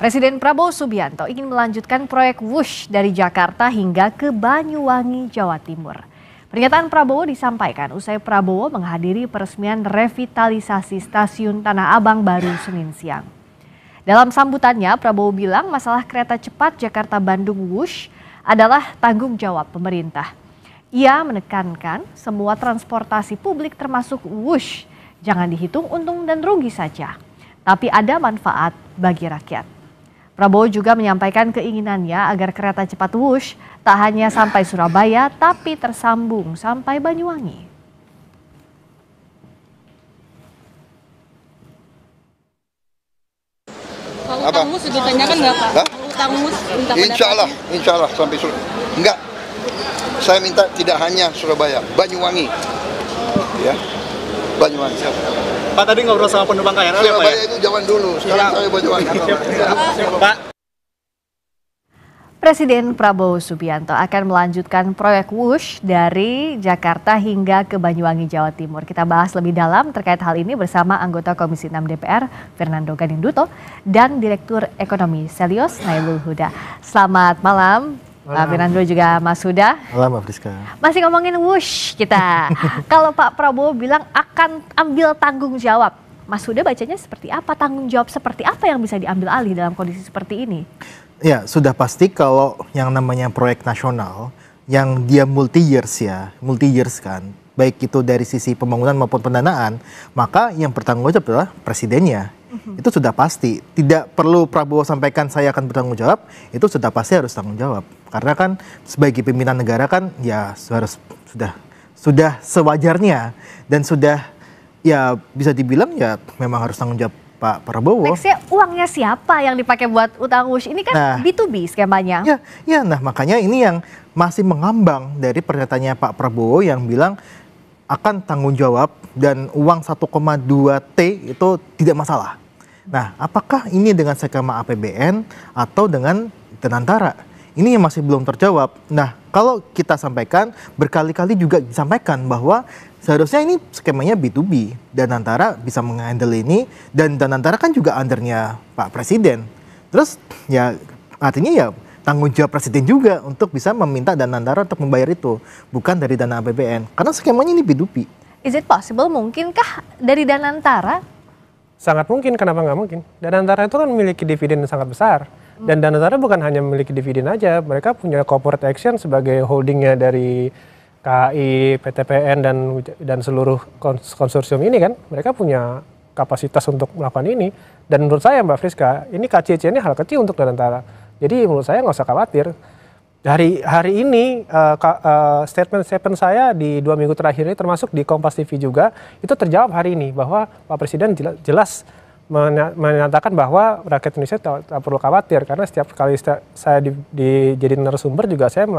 Presiden Prabowo Subianto ingin melanjutkan proyek Wush dari Jakarta hingga ke Banyuwangi, Jawa Timur. Pernyataan Prabowo disampaikan usai Prabowo menghadiri peresmian revitalisasi stasiun Tanah Abang baru Senin siang. Dalam sambutannya, Prabowo bilang masalah kereta cepat Jakarta-Bandung Wush adalah tanggung jawab pemerintah. Ia menekankan semua transportasi publik termasuk Wush jangan dihitung untung dan rugi saja, tapi ada manfaat bagi rakyat. Prabowo juga menyampaikan keinginannya agar kereta cepat Wush tak hanya sampai Surabaya, tapi tersambung sampai Banyuwangi. Kalau utang Wush ditanyakan nggak Pak? Utang Wush Insya Allah sampai Surabaya. Enggak, saya minta tidak hanya Surabaya, Banyuwangi. Ya, Banyuwangi. Pak, tadi ngobrol sama penumpang KRL ya Pak? Surabaya itu zaman dulu, sekarang saya Banyuwangi. Pak. Presiden Prabowo Subianto akan melanjutkan proyek Wush dari Jakarta hingga ke Banyuwangi, Jawa Timur. Kita bahas lebih dalam terkait hal ini bersama anggota Komisi 6 DPR, Fernando Ganinduto, dan Direktur Ekonomi Selyos, Nailul Huda. Selamat malam, Pak Fernando juga Mas Huda. Malam, Mbak Friska. Masih ngomongin Wush kita. Kalau Pak Prabowo bilang akan ambil tanggung jawab, Mas Huda bacanya seperti apa? Tanggung jawab seperti apa yang bisa diambil alih dalam kondisi seperti ini? Ya, sudah pasti kalau yang namanya proyek nasional yang dia multi years kan, baik itu dari sisi pembangunan maupun pendanaan, maka yang bertanggung jawab adalah presidennya. Itu sudah pasti. Tidak perlu Prabowo sampaikan saya akan bertanggung jawab, itu sudah pasti harus tanggung jawab. Karena kan sebagai pimpinan negara kan ya sudah sewajarnya dan sudah ya bisa dibilang ya memang harus tanggung jawab Pak Prabowo. Nextnya uangnya siapa yang dipakai buat utang Wush? Ini kan B2B skemanya. Nah makanya ini yang masih mengambang dari pernyataannya Pak Prabowo yang bilang akan tanggung jawab dan uang 1,2 T itu tidak masalah. Nah apakah ini dengan skema APBN atau dengan Danantara? Ini yang masih belum terjawab. Nah kalau kita sampaikan berkali-kali juga disampaikan bahwa seharusnya ini skemanya B2B, Danantara bisa menghandle ini, dan Danantara kan juga undernya Pak Presiden. Terus ya artinya ya tanggung jawab Presiden juga untuk bisa meminta Danantara untuk membayar itu, bukan dari dana APBN. Karena skemanya ini B2B. Is it possible? Mungkinkah dari Danantara? Sangat mungkin, kenapa nggak mungkin? Danantara itu kan memiliki dividen yang sangat besar. Dan Danantara bukan hanya memiliki dividen aja, mereka punya corporate action sebagai holdingnya dari KAI, PTPN dan seluruh konsorsium ini kan, mereka punya kapasitas untuk melakukan ini. Dan menurut saya Mbak Friska, ini KCC ini hal kecil untuk Danantara. Jadi menurut saya nggak usah khawatir. Hari ini statement saya di 2 minggu terakhir ini termasuk di Kompas TV juga, itu terjawab hari ini bahwa Pak Presiden jelas menyatakan bahwa rakyat Indonesia tak perlu khawatir karena setiap kali saya jadi narasumber juga saya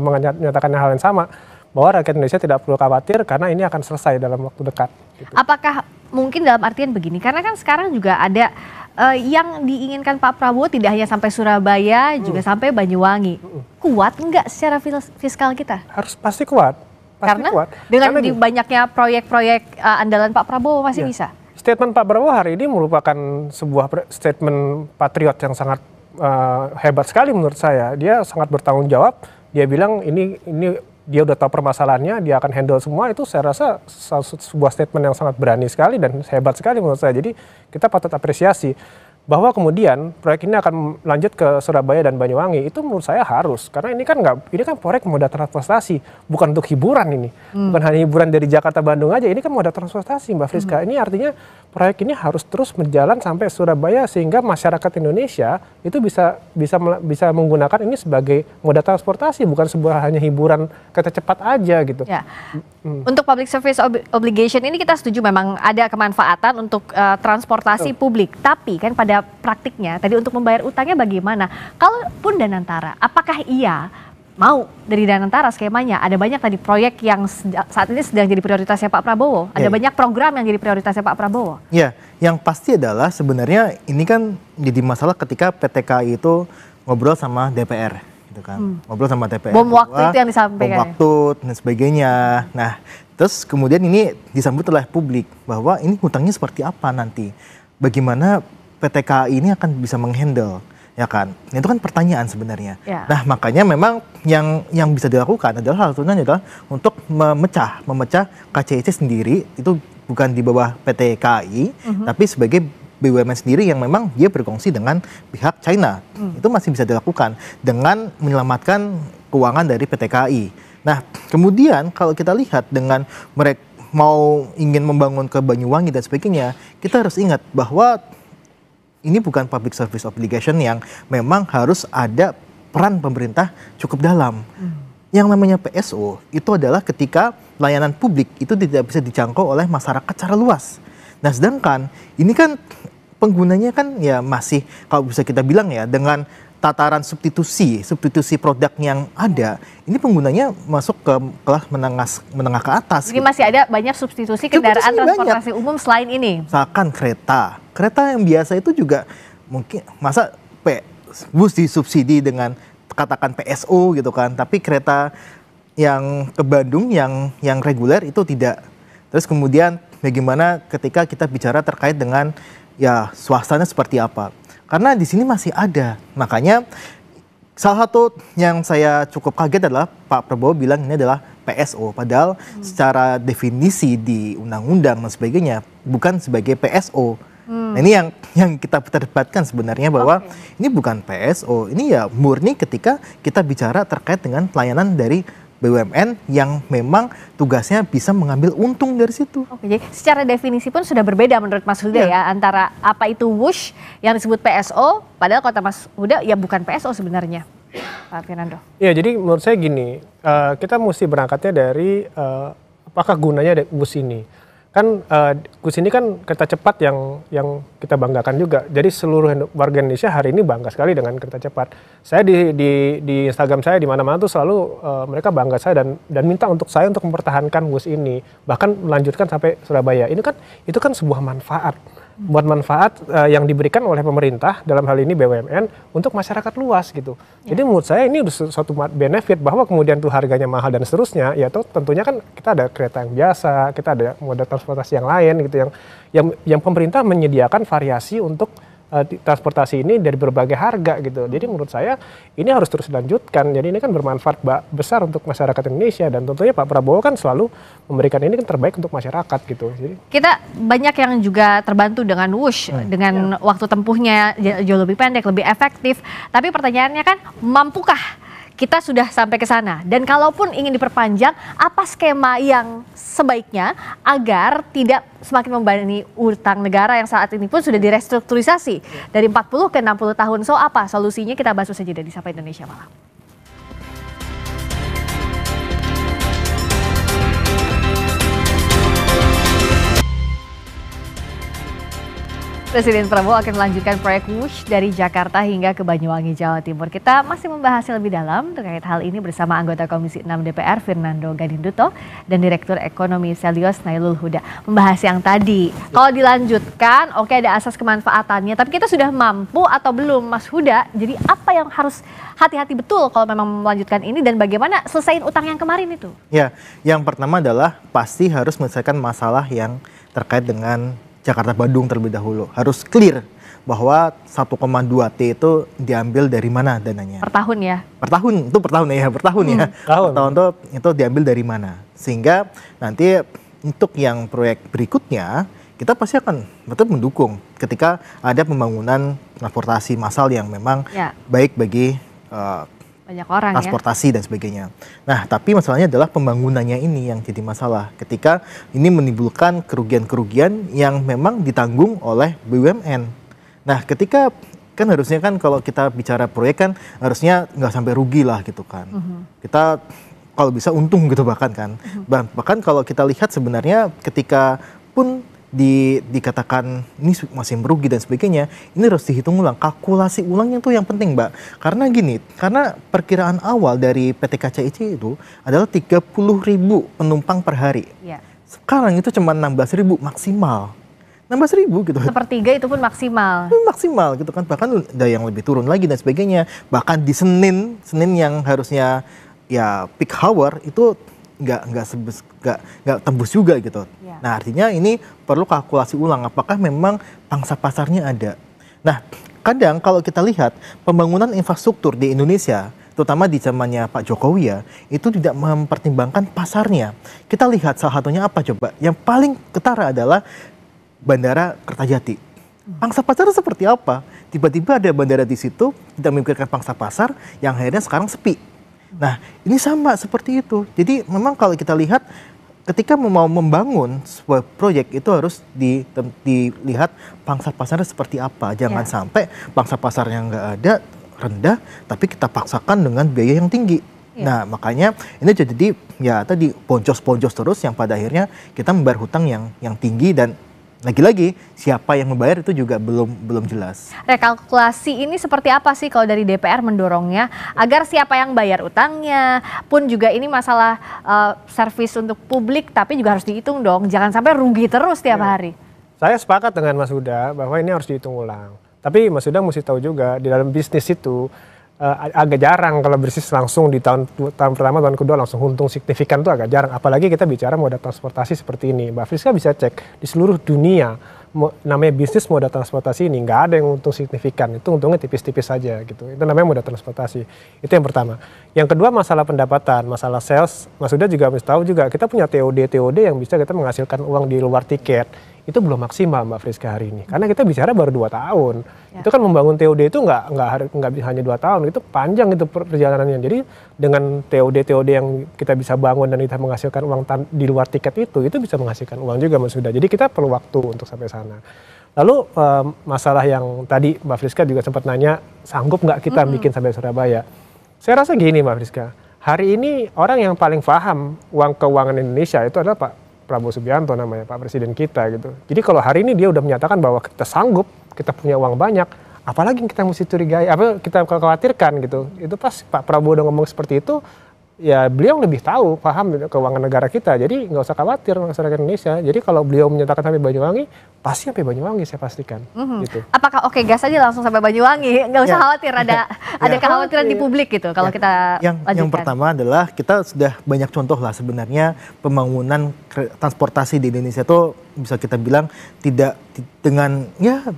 menyatakan hal yang sama bahwa rakyat Indonesia tidak perlu khawatir karena ini akan selesai dalam waktu dekat. Gitu. Apakah mungkin dalam artian begini, karena kan sekarang juga ada yang diinginkan Pak Prabowo tidak hanya sampai Surabaya juga sampai Banyuwangi. Kuat nggak secara fiskal kita? Harus pasti kuat. Karena dengan banyaknya proyek-proyek andalan Pak Prabowo masih bisa. Statement Pak Prabowo hari ini merupakan sebuah statement patriot yang sangat hebat sekali menurut saya. Dia sangat bertanggung jawab. Dia bilang ini dia udah tahu permasalahannya, dia akan handle semua. Itu saya rasa sebuah statement yang sangat berani sekali dan hebat sekali menurut saya. Jadi kita patut apresiasi bahwa kemudian proyek ini akan lanjut ke Surabaya dan Banyuwangi. Itu menurut saya harus, karena ini kan proyek moda transportasi, bukan untuk hiburan ini. Bukan hanya hiburan dari Jakarta Bandung aja, ini kan moda transportasi Mbak Friska. Ini artinya proyek ini harus terus berjalan sampai Surabaya sehingga masyarakat Indonesia itu bisa menggunakan ini sebagai moda transportasi, bukan sebuah hanya hiburan kereta cepat aja gitu. Ya. Untuk public service obligation ini kita setuju memang ada kemanfaatan untuk transportasi publik, tapi kan pada praktiknya tadi untuk membayar utangnya bagaimana? Kalaupun Danantara, apakah ia mau dari Danantara skemanya? Ada banyak tadi proyek yang saat ini sedang jadi prioritasnya Pak Prabowo. Ada banyak program yang jadi prioritasnya Pak Prabowo. Ya, yang pasti adalah sebenarnya ini kan jadi masalah ketika PT KAI itu ngobrol sama DPR. Gitu kan. Ngobrol sama DPR. Bom waktu itu yang disampaikan. Bom waktu dan sebagainya. Nah, terus kemudian ini disambut oleh publik bahwa ini hutangnya seperti apa nanti. Bagaimana PT KAI ini akan bisa menghandle, ya kan? Itu kan pertanyaan sebenarnya. Ya. Nah, makanya memang yang bisa dilakukan adalah salah satunya adalah untuk memecah KCIC sendiri, itu bukan di bawah PT KAI, tapi sebagai BUMN sendiri yang memang dia berkongsi dengan pihak China. Itu masih bisa dilakukan dengan menyelamatkan keuangan dari PT KAI. Nah, kemudian kalau kita lihat dengan mereka mau ingin membangun ke Banyuwangi dan sebagainya, kita harus ingat bahwa ini bukan public service obligation yang memang harus ada peran pemerintah cukup dalam. Yang namanya PSO itu adalah ketika layanan publik itu tidak bisa dijangkau oleh masyarakat secara luas. Nah, sedangkan ini kan penggunanya kan ya masih, kalau bisa kita bilang ya, dengan tataran substitusi produk yang ada, ini penggunanya masuk ke kelas menengah ke atas. Jadi masih ada banyak substitusi kendaraan transportasi umum selain ini. Misalkan kereta yang biasa itu juga mungkin masa bus disubsidi dengan katakan PSO gitu kan, tapi kereta yang ke Bandung yang reguler itu tidak. Terus kemudian bagaimana ketika kita bicara terkait dengan ya swastanya seperti apa? Karena di sini masih ada. Makanya salah satu yang saya cukup kaget adalah Pak Prabowo bilang ini adalah PSO. Padahal secara definisi di undang-undang dan sebagainya bukan sebagai PSO. Nah, ini yang kita perdebatkan sebenarnya bahwa ini bukan PSO. Ini ya murni ketika kita bicara terkait dengan pelayanan dari BUMN yang memang tugasnya bisa mengambil untung dari situ. Oke, jadi secara definisi pun sudah berbeda menurut Mas Huda ya, antara apa itu WUSH yang disebut PSO, padahal kata Mas Huda ya bukan PSO sebenarnya, Pak Fernando. Ya, jadi menurut saya gini, kita mesti berangkatnya dari apakah gunanya WUSH ini. Kan WUSH ini kan kereta cepat yang kita banggakan juga. Jadi seluruh warga Indonesia hari ini bangga sekali dengan kereta cepat. Saya di Instagram saya di mana-mana tuh selalu mereka bangga saya dan minta untuk saya untuk mempertahankan WUSH ini, bahkan melanjutkan sampai Surabaya. Itu kan sebuah manfaat. Buat manfaat yang diberikan oleh pemerintah dalam hal ini BUMN untuk masyarakat luas gitu. Jadi menurut saya ini suatu benefit bahwa kemudian tuh harganya mahal dan seterusnya, ya tuh tentunya kan kita ada kereta yang biasa, kita ada moda transportasi yang lain gitu yang pemerintah menyediakan variasi untuk transportasi ini dari berbagai harga gitu. Jadi menurut saya ini harus terus dilanjutkan. Jadi ini kan bermanfaat besar untuk masyarakat Indonesia dan tentunya Pak Prabowo kan selalu memberikan ini kan terbaik untuk masyarakat gitu. Jadi kita banyak yang juga terbantu dengan WUSH dengan waktu tempuhnya jauh lebih pendek, lebih efektif. Tapi pertanyaannya kan mampukah kita sudah sampai ke sana? Dan kalaupun ingin diperpanjang, apa skema yang sebaiknya agar tidak semakin membebani utang negara yang saat ini pun sudah direstrukturisasi dari 40 ke 60 tahun. So apa solusinya? Kita bahas saja dari Sapa Indonesia Malam. Presiden Prabowo akan melanjutkan proyek WUSH dari Jakarta hingga ke Banyuwangi, Jawa Timur. Kita masih membahasnya lebih dalam terkait hal ini bersama anggota Komisi 6 DPR Fernando Gadinduto dan Direktur Ekonomi Selyos Nailul Huda. Membahas yang tadi, kalau dilanjutkan oke ada asas kemanfaatannya, tapi kita sudah mampu atau belum Mas Huda? Jadi apa yang harus hati-hati betul kalau memang melanjutkan ini dan bagaimana selesaiin utang yang kemarin itu? Ya, yang pertama adalah pasti harus menyelesaikan masalah yang terkait dengan Jakarta-Bandung terlebih dahulu. Harus clear bahwa 1,2 T itu diambil dari mana dananya. Per tahun ya? Per tahun ya. Per tahun itu diambil dari mana. Sehingga nanti untuk yang proyek berikutnya, kita pasti akan betul mendukung ketika ada pembangunan transportasi massal yang memang baik bagi banyak orang transportasi dan sebagainya. Nah, tapi masalahnya adalah pembangunannya ini yang jadi masalah. Ketika ini menimbulkan kerugian-kerugian yang memang ditanggung oleh BUMN. Nah, ketika kan harusnya kan kalau kita bicara proyek kan harusnya nggak sampai rugi lah gitu kan. Kita kalau bisa untung gitu bahkan kan. Bahkan kalau kita lihat sebenarnya ketika pun dikatakan ini masih merugi dan sebagainya, ini harus dihitung ulang, kalkulasi ulangnya tuh yang penting Mbak. Karena gini, karena perkiraan awal dari PT KCIC itu adalah 30.000 penumpang per hari. Sekarang itu cuma 16.000 maksimal. 16.000 gitu. Sepertiga itu pun maksimal. Maksimal gitu kan, bahkan ada yang lebih turun lagi dan sebagainya. Bahkan di Senin yang harusnya ya peak hour itu nggak tembus juga gitu. Nah artinya ini perlu kalkulasi ulang apakah memang pangsa pasarnya ada. Nah, kadang kalau kita lihat pembangunan infrastruktur di Indonesia, terutama di zamannya Pak Jokowi ya, itu tidak mempertimbangkan pasarnya. Kita lihat salah satunya apa coba? Yang paling ketara adalah Bandara Kertajati. Pangsa pasar seperti apa? Tiba-tiba ada bandara di situ, tidak memikirkan pangsa pasar, yang akhirnya sekarang sepi. Nah, ini sama seperti itu. Jadi memang kalau kita lihat ketika mau membangun sebuah proyek itu harus dilihat pangsa pasarnya seperti apa. Jangan sampai pangsa pasarnya nggak ada, rendah, tapi kita paksakan dengan biaya yang tinggi. Nah, makanya ini jadi ya tadi boncos-boncos terus yang pada akhirnya kita membayar hutang yang tinggi, dan lagi-lagi siapa yang membayar itu juga belum jelas. Rekalkulasi ini seperti apa sih kalau dari DPR mendorongnya agar siapa yang bayar utangnya pun juga ini masalah servis untuk publik, tapi juga harus dihitung dong, jangan sampai rugi terus tiap hari. Saya sepakat dengan Mas Huda bahwa ini harus dihitung ulang. Tapi Mas Huda mesti tahu juga di dalam bisnis itu agak jarang kalau bisnis langsung di tahun pertama, tahun kedua langsung untung signifikan, itu agak jarang. Apalagi kita bicara moda transportasi seperti ini. Mbak Friska bisa cek di seluruh dunia namanya bisnis moda transportasi ini nggak ada yang untung signifikan. Itu untungnya tipis-tipis saja gitu. Itu namanya moda transportasi. Itu yang pertama. Yang kedua masalah pendapatan, masalah sales. Mas Huda juga mesti tahu juga kita punya TOD yang bisa kita menghasilkan uang di luar tiket. Itu belum maksimal Mbak Friska hari ini. Karena kita bicara baru 2 tahun. Itu kan membangun TOD itu nggak hanya 2 tahun, itu panjang itu perjalanannya. Jadi dengan TOD yang kita bisa bangun dan kita menghasilkan uang di luar tiket itu bisa menghasilkan uang juga Mas Huda. Jadi kita perlu waktu untuk sampai sana. Lalu masalah yang tadi Mbak Friska juga sempat nanya, sanggup nggak kita bikin sampai Surabaya? Saya rasa gini Mbak Friska, hari ini orang yang paling paham uang keuangan Indonesia itu adalah Pak Prabowo Subianto, namanya Pak Presiden kita gitu. Jadi kalau hari ini dia udah menyatakan bahwa kita sanggup, kita punya uang banyak, apalagi yang kita mesti curigai, apa kita khawatirkan gitu. Itu pas Pak Prabowo udah ngomong seperti itu, ya beliau lebih tahu, paham keuangan negara kita. Jadi nggak usah khawatir masyarakat Indonesia. Jadi kalau beliau menyatakan sampai Banyuwangi, pasti sampai Banyuwangi saya pastikan. Gitu. Apakah oke gas aja langsung sampai Banyuwangi? Nggak usah khawatir, ada kekhawatiran di publik gitu kalau kita yang pertama adalah kita sudah banyak contoh lah sebenarnya pembangunan transportasi di Indonesia itu bisa kita bilang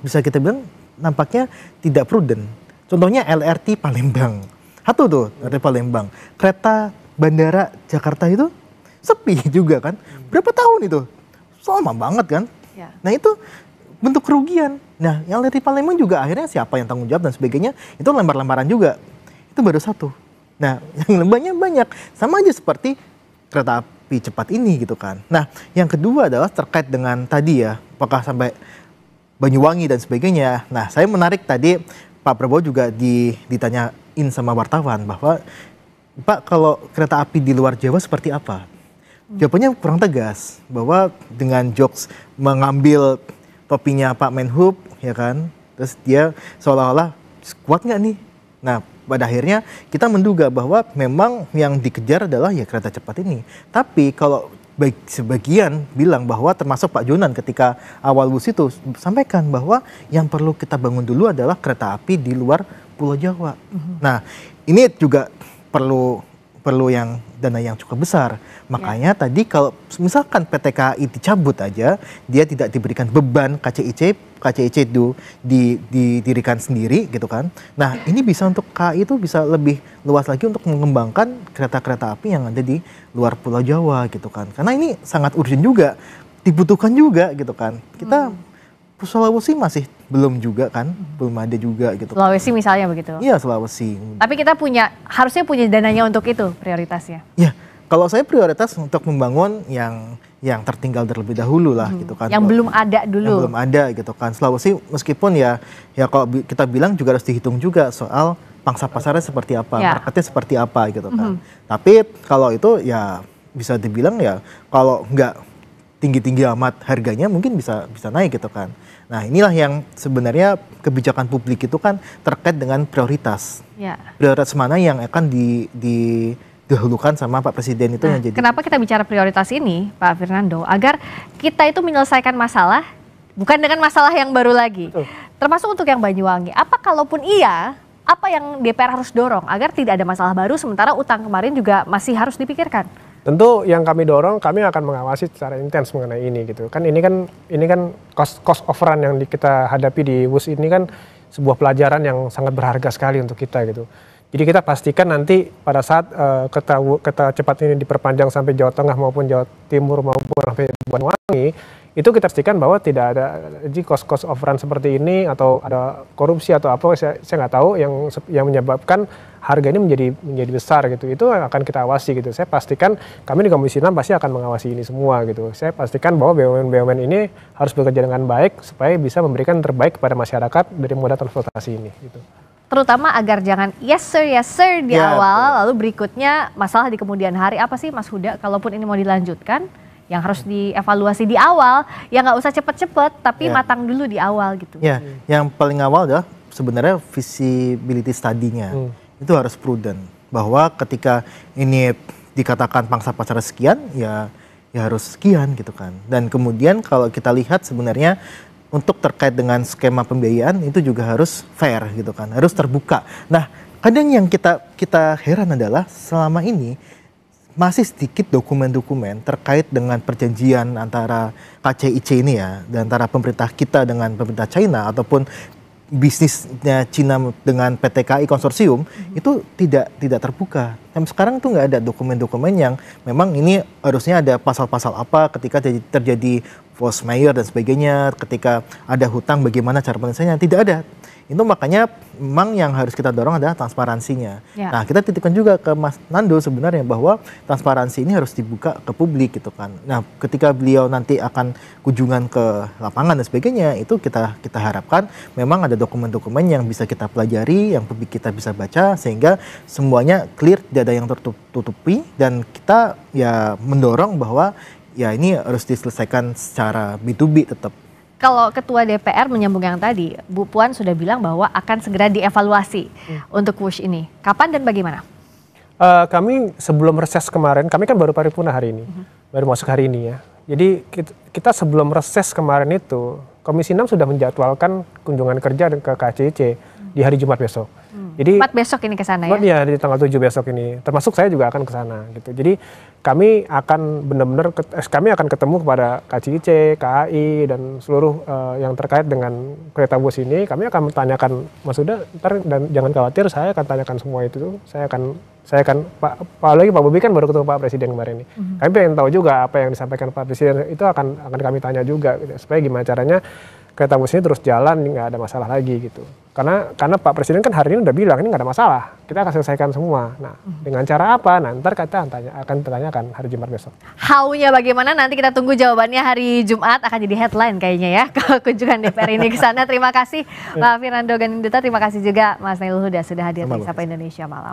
bisa kita bilang nampaknya tidak prudent. Contohnya LRT Palembang. Satu tuh dari Palembang, kereta bandara Jakarta itu sepi juga kan. Berapa tahun itu? Lama banget kan. Nah itu bentuk kerugian. Nah yang dari Palembang juga akhirnya siapa yang tanggung jawab dan sebagainya, itu lembar-lembaran juga. Itu baru satu. Nah yang lembahnya banyak. Sama aja seperti kereta api cepat ini gitu kan. Nah yang kedua adalah terkait dengan tadi ya, apakah sampai Banyuwangi dan sebagainya. Nah saya menarik tadi Pak Prabowo juga ditanyain sama wartawan bahwa Pak kalau kereta api di luar Jawa seperti apa? Jawabannya kurang tegas, bahwa dengan jokes mengambil topinya Pak Menhub ya kan, terus dia seolah-olah kuat nggak nih? Nah pada akhirnya kita menduga bahwa memang yang dikejar adalah ya kereta cepat ini. Tapi kalau sebagian bilang bahwa termasuk Pak Jonan ketika awal WUS itu sampaikan bahwa yang perlu kita bangun dulu adalah kereta api di luar Pulau Jawa. Nah ini juga perlu yang dana yang cukup besar. Makanya tadi kalau misalkan PT KAI dicabut aja, dia tidak diberikan beban KCIC itu didirikan sendiri gitu kan. Nah ini bisa untuk KAI itu bisa lebih luas lagi untuk mengembangkan kereta-kereta api yang ada di luar Pulau Jawa gitu kan. Karena ini sangat urgent juga, dibutuhkan juga gitu kan. Kita Sulawesi masih belum juga kan, belum ada juga gitu. Sulawesi misalnya begitu. Iya Sulawesi. Tapi kita harusnya punya dananya untuk itu prioritasnya. Ya, kalau saya prioritas untuk membangun yang tertinggal terlebih dahulu lah gitu kan. Yang belum ada dulu. Yang belum ada gitu kan. Sulawesi meskipun ya kalau kita bilang juga harus dihitung juga soal pangsa pasarnya seperti apa, marketnya seperti apa gitu kan. Tapi kalau itu ya bisa dibilang ya kalau nggak tinggi-tinggi amat harganya mungkin bisa naik gitu kan. Nah inilah yang sebenarnya kebijakan publik itu kan terkait dengan prioritas. Prioritas mana yang akan didahulukan sama Pak Presiden itu yang jadi. Kenapa kita bicara prioritas ini Pak Fernando? Agar kita itu menyelesaikan masalah bukan dengan masalah yang baru lagi. Termasuk untuk yang Banyuwangi. Apa kalaupun iya, apa yang DPR harus dorong agar tidak ada masalah baru sementara utang kemarin juga masih harus dipikirkan? Tentu yang kami dorong, kami akan mengawasi secara intens mengenai ini gitu. Kan ini kan cost overrun yang kita hadapi di WUS ini kan sebuah pelajaran yang sangat berharga sekali untuk kita gitu. Jadi kita pastikan nanti pada saat kereta cepat ini diperpanjang sampai Jawa Tengah maupun Jawa Timur maupun sampai Banyuwangi, itu kita pastikan bahwa tidak ada cost of run seperti ini atau ada korupsi atau apa, saya nggak tahu yang menyebabkan harga ini menjadi besar gitu. Itu akan kita awasi gitu. Saya pastikan kami di Komisi 6 pasti akan mengawasi ini semua gitu. Saya pastikan bahwa BUMN ini harus bekerja dengan baik supaya bisa memberikan terbaik kepada masyarakat dari moda transportasi ini gitu. Terutama agar jangan yes sir di awal, lalu berikutnya masalah di kemudian hari. Apa sih Mas Huda, kalaupun ini mau dilanjutkan, yang harus dievaluasi di awal, ya nggak usah cepet-cepet, tapi matang dulu di awal gitu. Ya, yang paling awal adalah sebenarnya visibility study-nya. Itu harus prudent. Bahwa ketika ini dikatakan pangsa pasar sekian, ya harus sekian gitu kan. Dan kemudian kalau kita lihat sebenarnya untuk terkait dengan skema pembiayaan itu juga harus fair gitu kan, harus terbuka. Nah, kadang yang kita heran adalah selama ini masih sedikit dokumen-dokumen terkait dengan perjanjian antara KCIC ini ya, dan antara pemerintah kita dengan pemerintah China ataupun bisnisnya Cina dengan PT KAI konsorsium itu tidak terbuka. Sampai sekarang tuh nggak ada dokumen-dokumen yang memang ini harusnya ada pasal-pasal apa ketika terjadi force majeure dan sebagainya, ketika ada hutang bagaimana cara penyelesaiannya, tidak ada. Itu makanya memang yang harus kita dorong adalah transparansinya. Nah, kita titipkan juga ke Mas Nando sebenarnya bahwa transparansi ini harus dibuka ke publik gitu kan. Nah, ketika beliau nanti akan kunjungan ke lapangan dan sebagainya, itu kita harapkan memang ada dokumen-dokumen yang bisa kita pelajari, yang publik kita bisa baca sehingga semuanya clear, tidak ada yang tertutupi, dan kita ya mendorong bahwa ya ini harus diselesaikan secara B2B tetap. Kalau Ketua DPR menyambung yang tadi, Bu Puan sudah bilang bahwa akan segera dievaluasi untuk WUSH ini. Kapan dan bagaimana? Kami sebelum reses kemarin, kami kan baru paripurna hari ini, baru masuk hari ini ya. Jadi kita sebelum reses kemarin itu, Komisi 6 sudah menjadwalkan kunjungan kerja ke KCIC di hari Jumat besok. Jadi 4 besok ini ke sana ya? Iya, di tanggal 7 besok ini. Termasuk saya juga akan ke sana gitu. Jadi kami akan benar-benar ketemu kepada KCIC, KAI dan seluruh yang terkait dengan kereta bus ini. Kami akan menanyakan, Mas Huda, ntar dan jangan khawatir, saya akan tanyakan semua itu. Saya akan apalagi Pak Bobi kan baru ketemu Pak Presiden kemarin ini. Kami pengen tahu juga apa yang disampaikan Pak Presiden, itu akan kami tanya juga gitu, supaya gimana caranya kereta bus ini terus jalan, nggak ada masalah lagi gitu. Karena Pak Presiden kan hari ini udah bilang ini nggak ada masalah, kita akan selesaikan semua. Nah, dengan cara apa? Nah, ntar kita akan tanyakan hari Jumat besok. How-nya bagaimana? Nanti kita tunggu jawabannya hari Jumat, akan jadi headline kayaknya ya kunjungan DPR ini ke sana. Terima kasih Pak Fernando Ganinduta, terima kasih juga Mas Nailul Huda sudah hadir di Sapa Indonesia Malam.